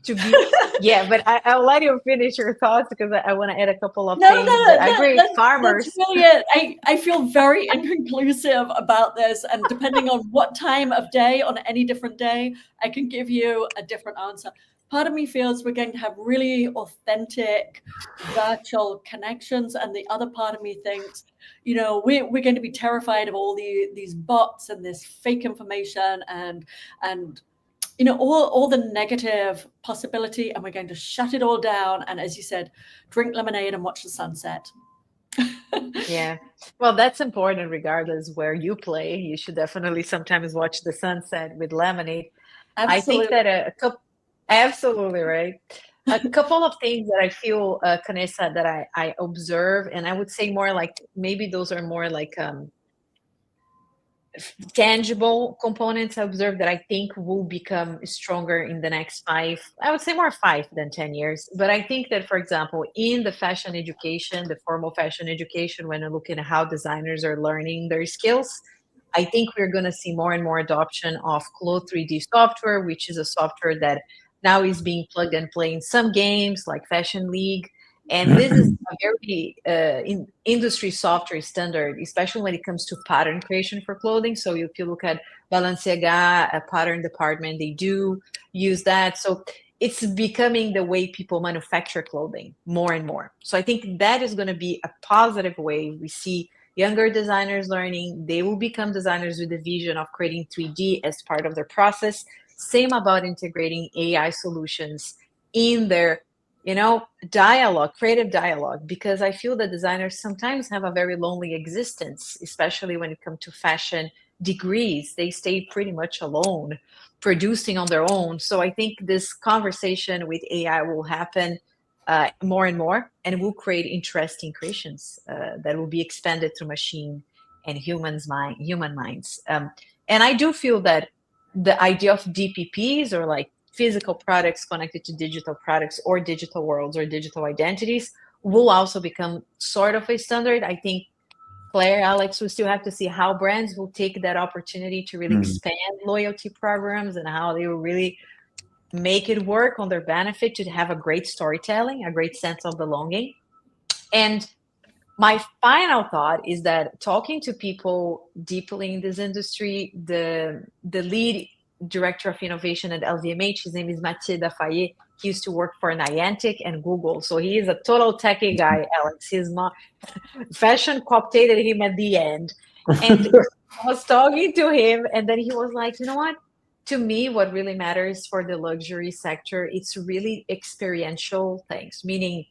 S1: to be, yeah. But I'll let you finish your thoughts because I want to add a couple of things. But I agree, farmers.
S3: That's really it. I feel very inconclusive about this, and depending on what time of day, on any different day, I can give you a different answer. Part of me feels we're going to have really authentic virtual connections, and the other part of me thinks, you know, we're going to be terrified of all these bots and this fake information and you know, all the negative possibility, and we're going to shut it all down. And as you said, drink lemonade and watch the sunset.
S1: Yeah, well, that's important regardless where you play. You should definitely sometimes watch the sunset with lemonade.
S3: Absolutely.
S1: I think that absolutely right. A couple of things that I feel, Canessa, that I observe, and I would say more like maybe those are more like tangible components I observe that I think will become stronger in the next 5, I would say more 5 than 10 years. But I think that, for example, in the fashion education, the formal fashion education, when you're looking at how designers are learning their skills, I think we're going to see more and more adoption of Clo 3D software, which is a software that now is being plugged and play in some games like Fashion League. And this is a very industry software standard, especially when it comes to pattern creation for clothing. So if you look at Balenciaga, a pattern department, they do use that. So it's becoming the way people manufacture clothing more and more. So I think that is going to be a positive way. We see younger designers learning. They will become designers with the vision of creating 3D as part of their process. Same about integrating AI solutions in their dialogue, creative dialogue, because I feel that designers sometimes have a very lonely existence, especially when it comes to fashion degrees. They stay pretty much alone, producing on their own. So I think this conversation with AI will happen more and more, and will create interesting creations that will be expanded through machine and human minds. And I do feel that the idea of DPPs, or like physical products connected to digital products or digital worlds or digital identities, will also become sort of a standard. I think, Claire, Alex, we still have to see how brands will take that opportunity to really expand loyalty programs and how they will really make it work on their benefit to have a great storytelling, a great sense of belonging. And my final thought is that talking to people deeply in this industry, the lead director of innovation at LVMH, his name is Mathieu Dafayet. He used to work for Niantic and Google. So he is a total techie guy, Alex. He's not fashion cooptated him at the end. And I was talking to him, and then he was like, you know what? To me, what really matters for the luxury sector, it's really experiential things, meaning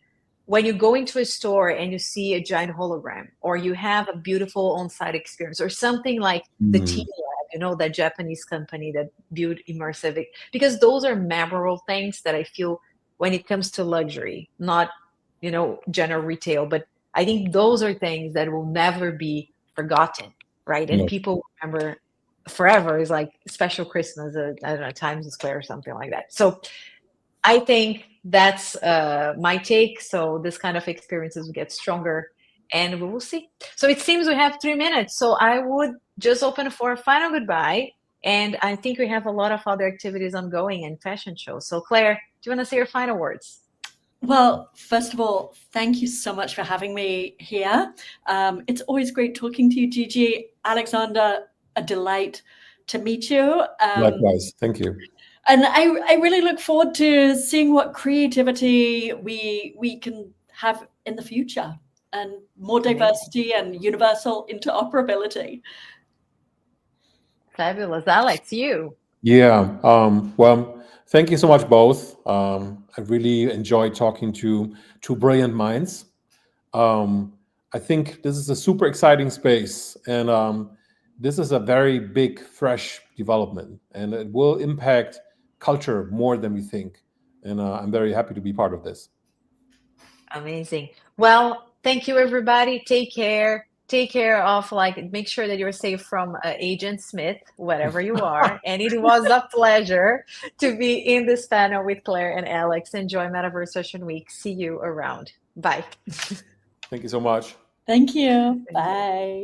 S1: when you go into a store and you see a giant hologram, or you have a beautiful on-site experience, or something like the Tea Lab, that Japanese company that built immersive, because those are memorable things that I feel when it comes to luxury, not, general retail, but I think those are things that will never be forgotten, right? And people remember forever. Is like special Christmas at, I don't know, Times Square or something like that. So I think that's my take. So this kind of experiences will get stronger, and we will see. So it seems we have 3 minutes. So I would just open for a final goodbye. And I think we have a lot of other activities ongoing and fashion shows. So Claire, do you want to say your final words?
S3: Well, first of all, thank you so much for having me here. It's always great talking to you, Gigi. Alexander, a delight to meet you.
S2: Likewise, thank you.
S3: And I really look forward to seeing what creativity we can have in the future, and more diversity and universal interoperability.
S1: Fabulous. Alex, you?
S2: Yeah, well, thank you so much, both. I really enjoyed talking to two brilliant minds. I think this is a super exciting space, and this is a very big, fresh development, and it will impact culture more than we think. And I'm very happy to be part of this.
S1: Amazing. Well, thank you, everybody. Take care. take care of, like, make sure that you're safe from Agent Smith, whatever you are. And it was a pleasure to be in this panel with Claire and Alex. Enjoy Metaverse Fashion Week. See you around. Bye.
S2: Thank you so much.
S3: Thank you. Bye.